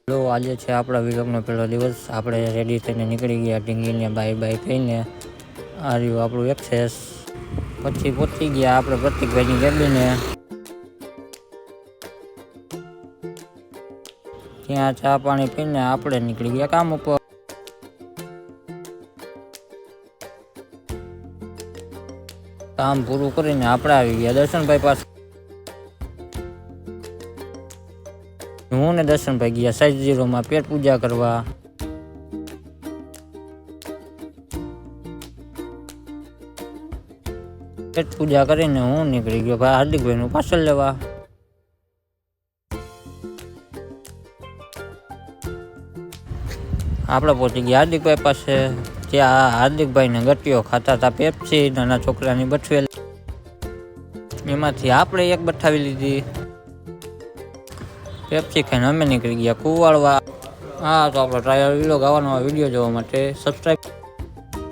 Hello, આજે છે આપણા વિલોગનો પહેલો દિવસ. આપણે રેડી થઈને નીકળી ગયા ઢીંગલીને બાય બાય કહીને. આ રહ્યું આપણું એક્સેસ. પછી પહોંચી ગયા આપણે પ્રતિકભાઈની કેબિને. ત્યાં ચા પાણી પીને આપણે નીકળી ગયા કામ ઉપર. કામ પૂરું કરીને આપણે આવી ગયા દર્શનભાઈ પાસે. હું ને દર્શનભાઈ ગયા સાઈઝ 0માં પેટ પૂજા કરવા. પેટ પૂજા કરીને હું નીકળી ગયો ભાઈ હાર્દિકભાઈનું પાર્સલ લેવા. આપણે પહોંચી ગયા હાર્દિકભાઈ પાસે. ત્યાં હાર્દિકભાઈને ગટીઓ ખાતા હતા પેપ્સી નાના છોકરાની બઠવેલ. એમાંથી આપણે એક બઠાવી લીધી. પેપ્સી ખાઈને અમે નીકળી ગયા કુવાળવા. હા, તો આપણો ટ્રાયલ વિલોગ આવવાનો વિડીયો જોવા માટે સબસ્ક્રાઈબ